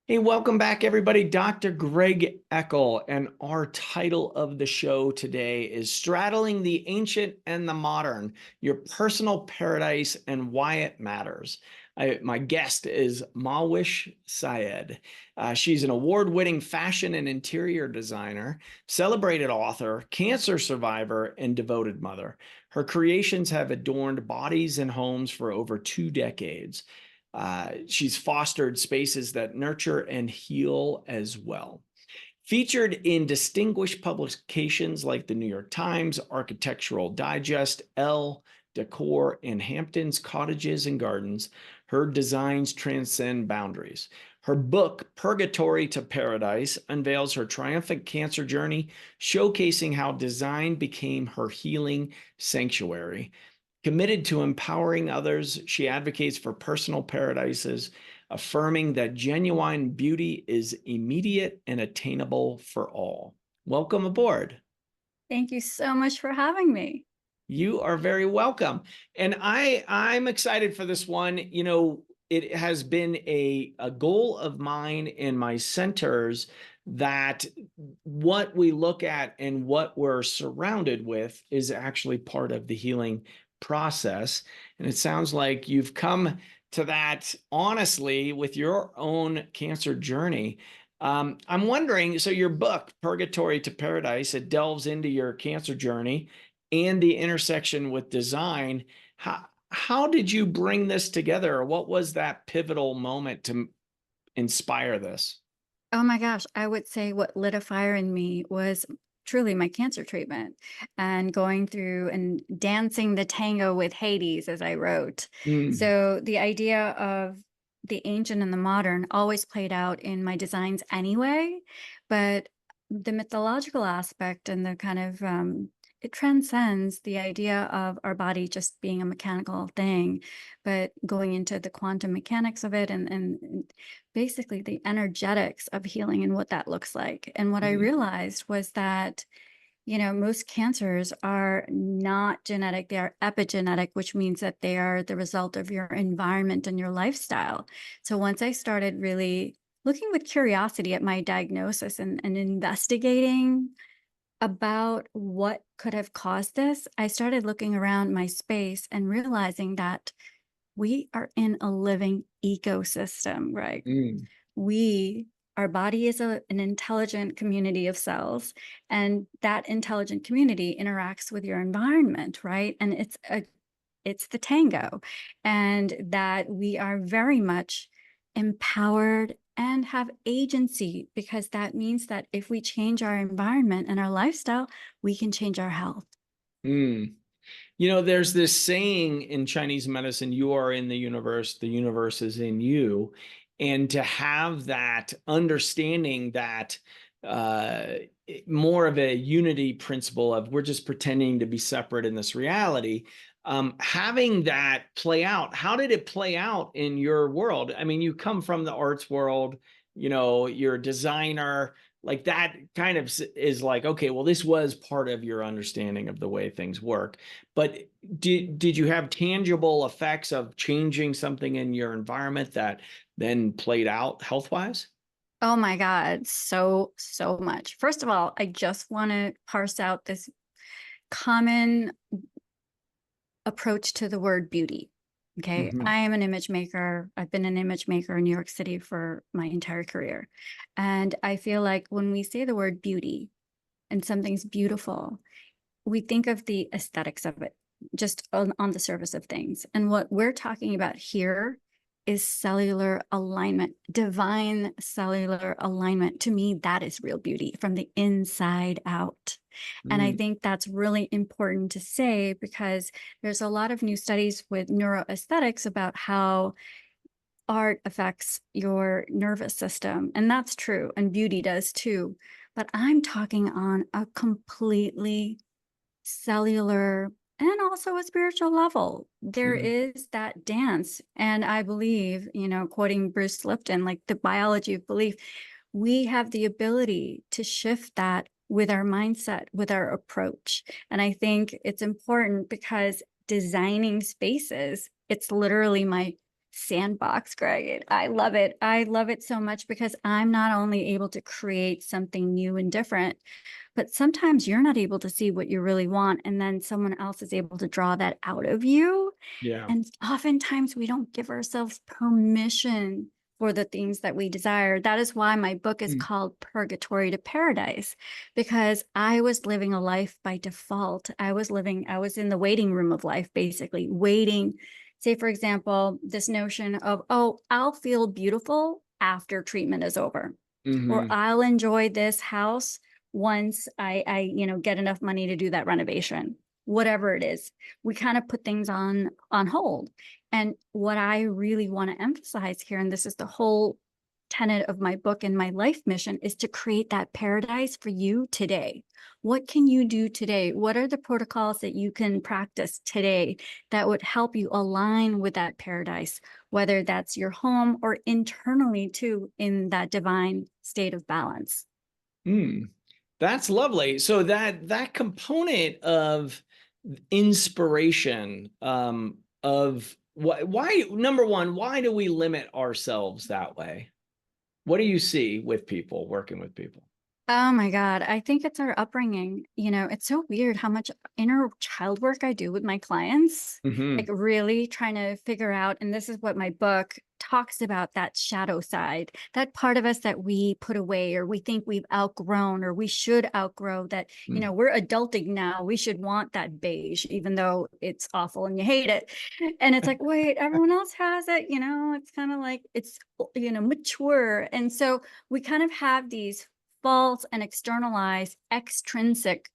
Hey, welcome back, everybody. Dr. Greg Eckel, and our title of the show today is Straddling the Ancient and the Modern, Your Personal Paradise and Why It Matters. My guest is Mahwish Syed. She's an award-winning fashion and interior designer, celebrated author, cancer survivor, and devoted mother. Her creations have adorned bodies and homes for over 2 decades. She's fostered spaces that nurture and heal as well. Featured in distinguished publications like the New York Times, Architectural Digest, Elle, Decor, and Hampton's Cottages and Gardens, her designs transcend boundaries. Her book, Purgatory to Paradise, unveils her triumphant cancer journey, showcasing how design became her healing sanctuary. Committed to empowering others, she advocates for personal paradises, affirming that genuine beauty is immediate and attainable for all. Welcome aboard. Thank you so much for having me. You are very welcome. And I'm excited for this one. You know, it has been a goal of mine in my centers that what we look at and what we're surrounded with is actually part of the healing process. And it sounds like you've come to that honestly with your own cancer journey. I'm wondering, so your book, Purgatory to Paradise, it delves into your cancer journey and the intersection with design. How did you bring this together? What was that pivotal moment to inspire this? Oh my gosh, I would say what lit a fire in me was truly my cancer treatment and going through and dancing the tango with Hades, as I wrote. Mm, So the idea of the ancient and the modern always played out in my designs anyway, but the mythological aspect and the kind of it transcends the idea of our body just being a mechanical thing, but going into the quantum mechanics of it and basically the energetics of healing and what that looks like. And what I mm, realized was that, most cancers are not genetic, they are epigenetic, which means that they are the result of your environment and your lifestyle. So once I started really looking with curiosity at my diagnosis and investigating about what could have caused this, I started looking around my space and realizing that we are in a living ecosystem, right? mm, Our body is an intelligent community of cells, and that intelligent community interacts with your environment, right? And it's the tango, and that we are very much empowered and have agency, because that means that if we change our environment and our lifestyle, we can change our health. mm. You know, there's this saying in Chinese medicine, you are in the universe is in you. And to have that understanding that uh, more of a unity principle of we're just pretending to be separate in this reality, having that play out, how did it play out in your world? I mean, you come from the arts world, you know, you're a designer, like that kind of is like, okay, well, this was part of your understanding of the way things work. But did you have tangible effects of changing something in your environment that then played out health wise? Oh my God, so much. First of all, I just want to parse out this common approach to the word beauty. Okay. Mm-hmm. I am an image maker. I've been an image maker in New York City for my entire career. And I feel like when we say the word beauty and something's beautiful, we think of the aesthetics of it just on the surface of things. And what we're talking about here is cellular alignment, divine cellular alignment. To me, that is real beauty from the inside out. And I Mm, think that's really important to say, because there's a lot of new studies with neuroaesthetics about how art affects your nervous system. And that's true. And beauty does too. But I'm talking on a completely cellular and also a spiritual level. There mm, is that dance. And I believe, quoting Bruce Lipton, like the biology of belief, we have the ability to shift that with our mindset, with our approach. And I think it's important because designing spaces, it's literally my sandbox, Greg. I love it. I love it so much because I'm not only able to create something new and different, but sometimes you're not able to see what you really want. And then someone else is able to draw that out of you. Yeah. And oftentimes we don't give ourselves permission for the things that we desire. That is why my book is Mm. called Purgatory to Paradise, because I was living a life by default. I was in the waiting room of life, basically waiting. Say, for example, this notion of, oh, I'll feel beautiful after treatment is over, or Hmm. I'll enjoy this house once get enough money to do that renovation, whatever it is. We kind of put things on hold. And what I really want to emphasize here, and this is the whole tenet of my book and my life mission, is to create that paradise for you today. What can you do today? What are the protocols that you can practice today that would help you align with that paradise, whether that's your home or internally too, in that divine state of balance? Mm. That's lovely. So that component of inspiration, of why number one, why do we limit ourselves that way? What do you see with people working with people? Oh my God. I think it's our upbringing. It's so weird how much inner child work I do with my clients, like Hmm. really trying to figure out. And this is what my book talks about, that shadow side, that part of us that we put away or we think we've outgrown or we should outgrow that, we're adulting now. We should want that beige, even though it's awful and you hate it. And it's like, wait, everyone else has it. It's kind of like it's, mature. And so we kind of have these false and externalized extrinsic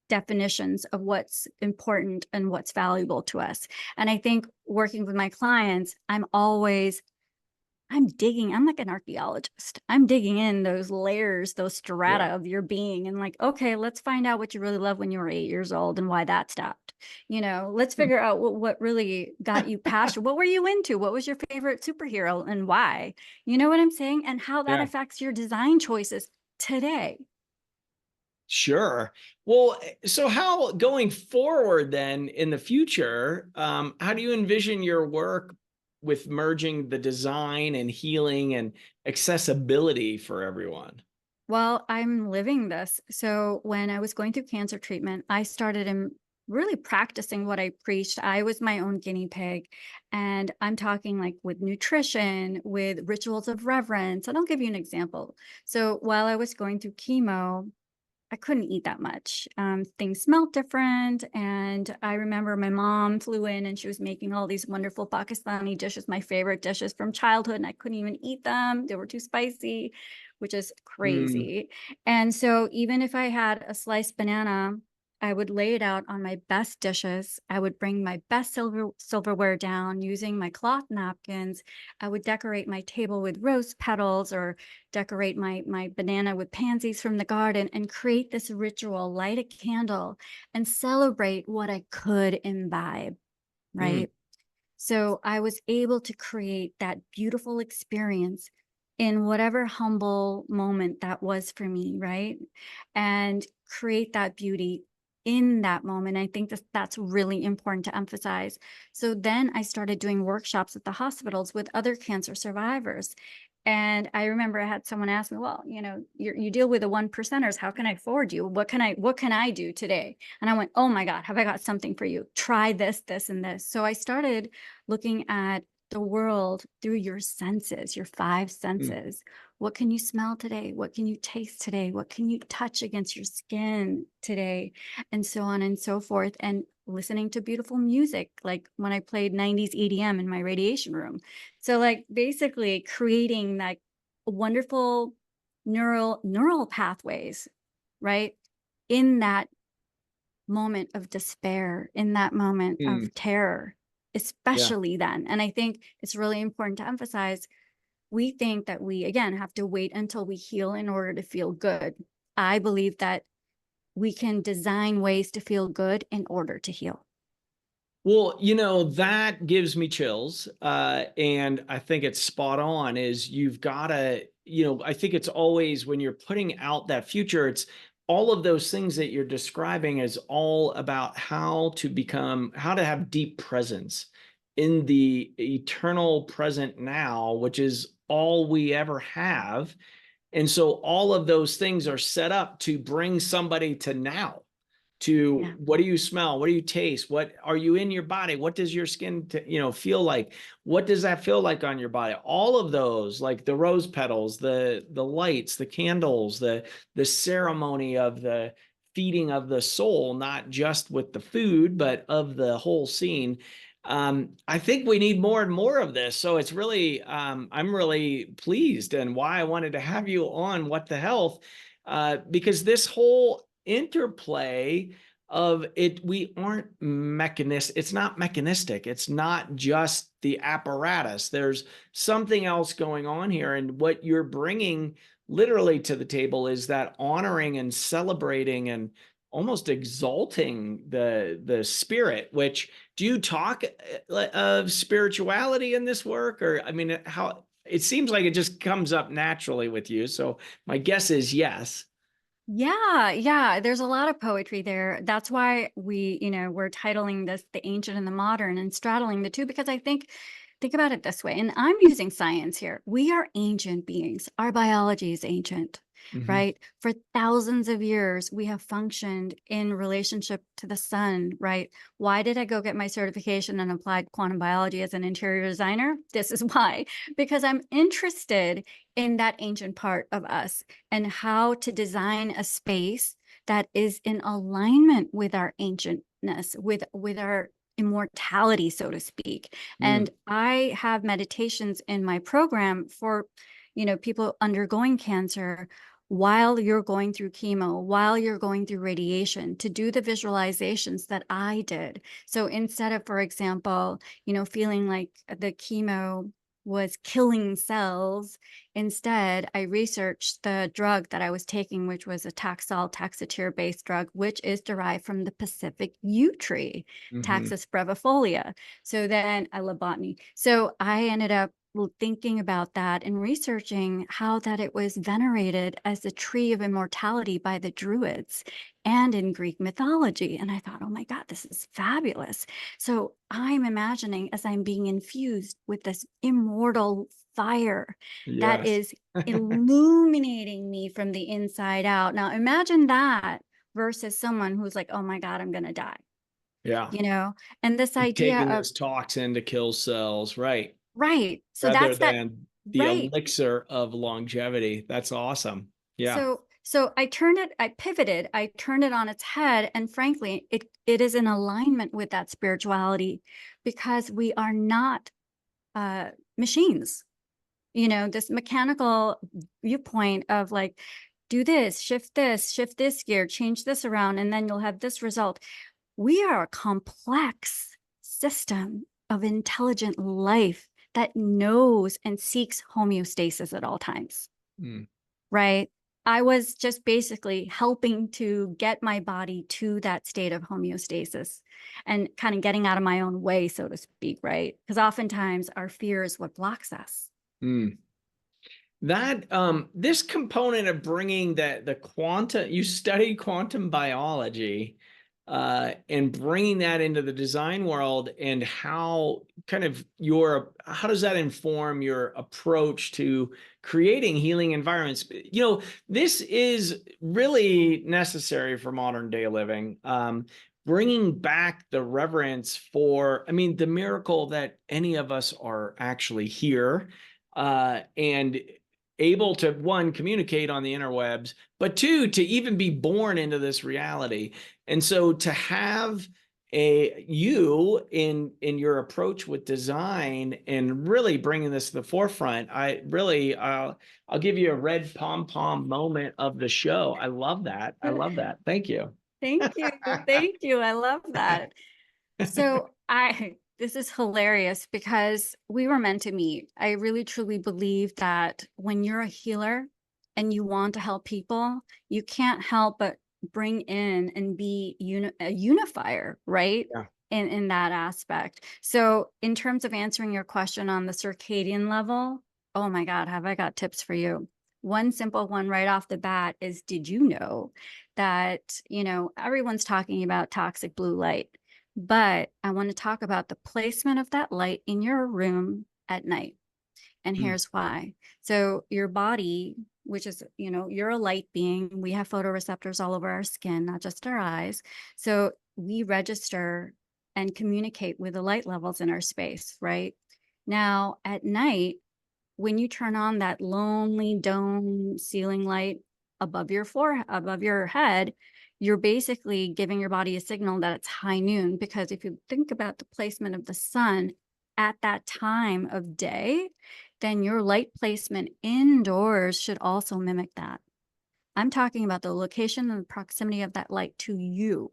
definitions of what's important and what's valuable to us. And I think working with my clients, I'm like an archaeologist. I'm digging in those layers, those Yeah. strata of your being and like, okay, let's find out what you really love when you were 8 years old and why that stopped. Let's figure out what really got you passionate. What were you into? What was your favorite superhero and why? You know what I'm saying? And how that Yeah. affects your design choices today. Sure. Well, so how going forward then in the future, how do you envision your work with merging the design and healing and accessibility for everyone? Well, I'm living this. So when I was going through cancer treatment, I started really practicing what I preached. I was my own guinea pig. And I'm talking like with nutrition, with rituals of reverence. And I'll give you an example. So while I was going through chemo, I couldn't eat that much. Things smelled different. And I remember my mom flew in and she was making all these wonderful Pakistani dishes, my favorite dishes from childhood. And I couldn't even eat them. They were too spicy, which is Mm. crazy. And so even if I had a sliced banana, I would lay it out on my best dishes. I would bring my best silverware down using my cloth napkins. I would decorate my table with rose petals or decorate my banana with pansies from the garden and create this ritual, light a candle and celebrate what I could imbibe, Mm. right? So I was able to create that beautiful experience in whatever humble moment that was for me, right? And create that beauty in that moment. I think that's really important to emphasize. So then I started doing workshops at the hospitals with other cancer survivors. And I remember I had someone ask me, well, you deal with the one percenters. How can I afford you? What can I do today? And I went, oh my God, have I got something for you? Try this, this, and this. So I started looking at the world through your senses, your five Mm. senses. What can you smell today? What can you taste today? What can you touch against your skin today? And so on and so forth. And listening to beautiful music, like when I played 90s EDM in my radiation room. So like basically creating like wonderful neural pathways, right? In that moment of despair, in that moment Mm. of terror, Yeah. especially then. And I think it's really important to emphasize we think that we, again, have to wait until we heal in order to feel good. I believe that we can design ways to feel good in order to heal. Well, that gives me chills. And I think it's spot on is you've got to, I think it's always when you're putting out that future, it's all of those things that you're describing is all about how to have deep presence in the eternal present now, which is all we ever have. And so all of those things are set up to bring somebody to now, to Yeah. what do you smell? What do you taste? What are you in your body? What does your skin, feel like? What does that feel like on your body? All of those, like the rose petals, the lights, the candles, the ceremony of the feeding of the soul, not just with the food, but of the whole scene. I think we need more and more of this. So it's really, I'm really pleased, and why I wanted to have you on What the Health, because this whole interplay of it, we aren't mechanistic. It's not mechanistic. It's not just the apparatus. There's something else going on here. And what you're bringing literally to the table is that honoring and celebrating and almost exalting the spirit. Which, do you talk of spirituality in this work? Or, I mean, how it seems like it just comes up naturally with you. So my guess is yes. Yeah, yeah, there's a lot of poetry there. That's why we're titling this The Ancient and the Modern and straddling the two, because think about it this way, and I'm using science here. We are ancient beings. Our biology is ancient, Mhm. right? For thousands of years, we have functioned in relationship to the sun, right? Why did I go get my certification in applied quantum biology as an interior designer? This is why, because I'm interested in that ancient part of us and how to design a space that is in alignment with our ancientness, with our immortality, so to speak. Mm. And I have meditations in my program for, people undergoing cancer while you're going through chemo, while you're going through radiation, to do the visualizations that I did. So instead of, for example, feeling like the chemo was killing cells, instead, I researched the drug that I was taking, which was a Taxol taxotere-based drug, which is derived from the Pacific yew tree, Mhm. Taxus brevifolia. So then I love botany. So I ended up thinking about that and researching how that it was venerated as the tree of immortality by the Druids and in Greek mythology. And I thought, oh my God, this is fabulous. So I'm imagining as I'm being infused with this immortal fire that Yes. is illuminating me from the inside out. Now imagine that versus someone who's like, oh my God, I'm going to die, Yeah. you know? And this You're idea taking of, this toxin to kill cells, right? right. So Rather that's that, than the right. elixir of longevity. That's awesome. Yeah. So I pivoted, I turned it on its head. And frankly, it is in alignment with that spirituality, because we are not machines. This mechanical viewpoint of like, do this, shift this gear, change this around, and then you'll have this result. We are a complex system of intelligent life that knows and seeks homeostasis at all times, Mm. right? I was just basically helping to get my body to that state of homeostasis and kind of getting out of my own way, so to speak, right? Because oftentimes our fear is what blocks us. Mm. That this component of bringing the quantum, you studied quantum biology, and bringing that into the design world, and how kind of how does that inform your approach to creating healing environments? This is really necessary for modern day living. Bringing back the reverence for, I mean, the miracle that any of us are actually here, and able to, one, communicate on the interwebs, but two, to even be born into this reality. And so to have you in your approach with design and really bringing this to the forefront, I really, I'll give you a red pom pom moment of the show. I love that. I love that. Thank you. Thank you. Thank you. I love that. So this is hilarious because we were meant to meet. I really truly believe that when you're a healer and you want to help people, you can't help but bring in and be a unifier, right? Yeah. In that aspect. So in terms of answering your question on the circadian level, oh my God, have I got tips for you? One simple one right off the bat is, did you know that, everyone's talking about toxic blue light? But I want to talk about the placement of that light in your room at night. And Mm, here's why. So your body, which is, you're a light being. We have photoreceptors all over our skin, not just our eyes. So we register and communicate with the light levels in our space, right? Now at night, when you turn on that lonely dome ceiling light above your floor, above your head, you're basically giving your body a signal that it's high noon. Because if you think about the placement of the sun at that time of day, then your light placement indoors should also mimic that. I'm talking about the location and the proximity of that light to you.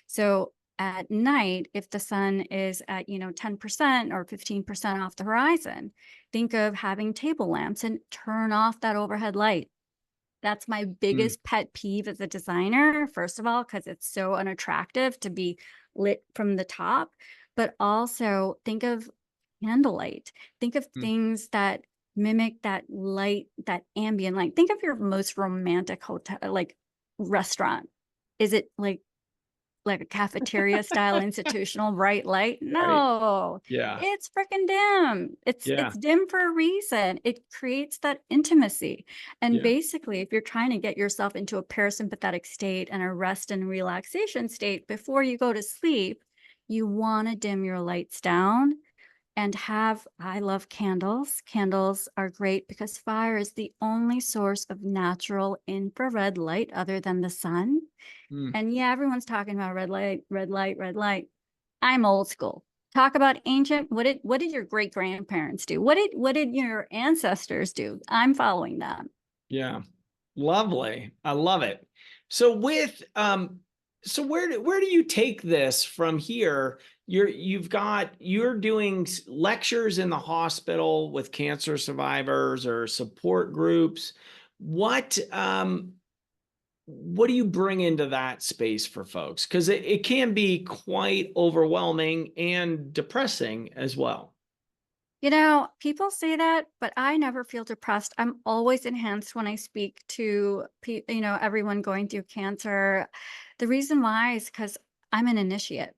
So at night, if the sun is at, 10% or 15% off the horizon, think of having table lamps and turn off that overhead light. That's my mm, biggest pet peeve as a designer, first of all, because it's so unattractive to be lit from the top. But also think of candlelight. Think of mm. things that mimic that light, that ambient light. Think of your most romantic hotel, like restaurant. Is it like a cafeteria style institutional bright light? Right. No, Yeah. it's freaking dim. It's Yeah. dim for a reason. It creates that intimacy. And Yeah. basically, if you're trying to get yourself into a parasympathetic state and a rest and relaxation state before you go to sleep, you want to dim your lights down and have, I love candles. Candles are great because fire is the only source of natural infrared light other than the sun. Mm. And yeah, everyone's talking about red light, red light, red light. I'm old school. Talk about ancient. What did your great grandparents do? What did your ancestors do? I'm following them. Yeah. Lovely. I love it. So with so where do you take this from here? You're doing lectures in the hospital with cancer survivors or support groups. What do you bring into that space for folks? Because it can be quite overwhelming and depressing as well. People say that, but I never feel depressed. I'm always enhanced when I speak to everyone going through cancer. The reason why is because I'm an initiate.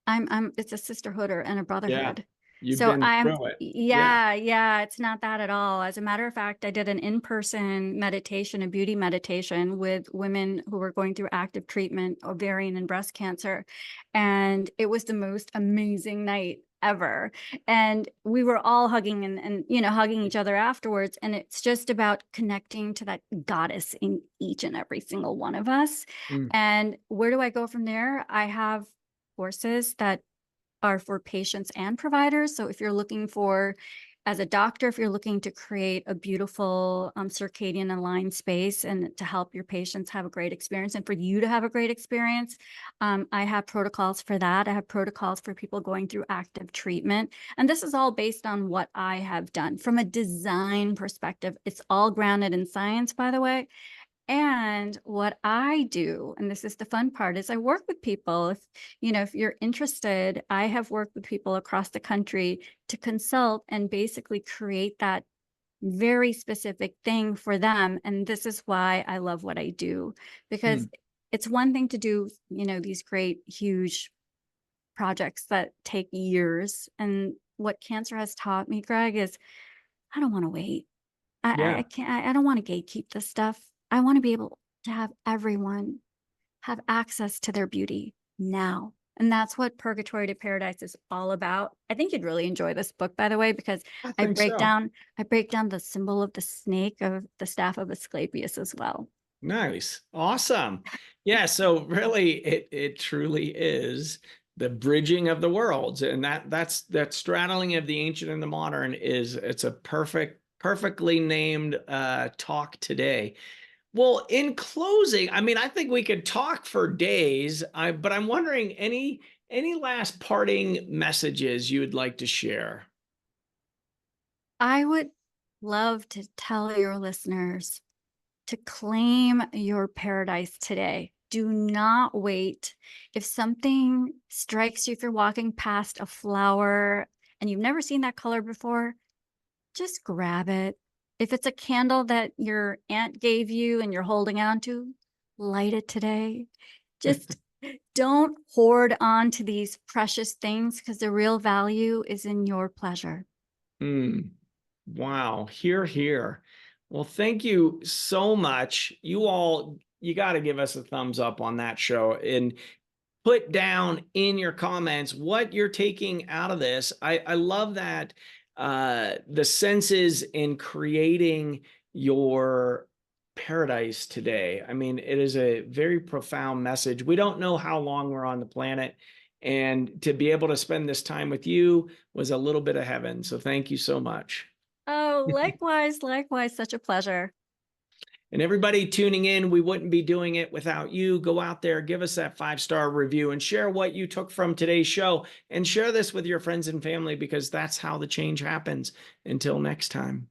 I'm it's a sisterhood and a Yeah. brotherhood. You've So been I'm through it. Yeah. yeah, yeah, it's not that at all. As a matter of fact, I did an in-person meditation, a beauty meditation with women who were going through active treatment, ovarian and breast cancer. And it was the most amazing night ever. And we were all hugging and hugging each other afterwards. And it's just about connecting to that goddess in each and every single one of us. Mm, And where do I go from there? I have courses that are for patients and providers. So if you're looking for, as a doctor, if you're looking to create a beautiful circadian aligned space and to help your patients have a great experience and for you to have a great experience, I have protocols for that. I have protocols for people going through active treatment. And this is all based on what I have done from a design perspective. It's all grounded in science, by the way. And what I do, and this is the fun part, is I work with people. If you're interested, I have worked with people across the country to consult and basically create that very specific thing for them. And this is why I love what I do, because mm. it's one thing to do, these great, huge projects that take years. And what cancer has taught me, Greg, is I don't want to wait. I Yeah. can't, I don't want to gatekeep this stuff. I want to be able to have everyone have access to their beauty now. And that's what Purgatory to Paradise is all about. I think you'd really enjoy this book, by the way, because I I think break so. down I break down the symbol of the snake of the staff of Asclepius as well. Nice. Awesome. Yeah, so really it truly is the bridging of the worlds, and that's that straddling of the ancient and the modern is it's a perfectly named talk today. Well, in closing, I mean, I think we could talk for days, but I'm wondering any last parting messages you would like to share? I would love to tell your listeners to claim your paradise today. Do not wait. If something strikes you, if you're walking past a flower and you've never seen that color before, just grab it. If it's a candle that your aunt gave you and you're holding on to, light it today. Just don't hoard on to these precious things because the real value is in your pleasure. Mm. Wow. Hear, hear. Well, thank you so much. You got to give us a thumbs up on that show and put down in your comments what you're taking out of this. I love that the senses in creating your paradise today. I mean, it is a very profound message. We don't know how long we're on the planet, and to be able to spend this time with you was a little bit of heaven. So thank you so much. Oh, likewise, likewise, such a pleasure. And everybody tuning in, we wouldn't be doing it without you. Go out there, give us that 5-star review, and share what you took from today's show. And share this with your friends and family, because that's how the change happens. Until next time.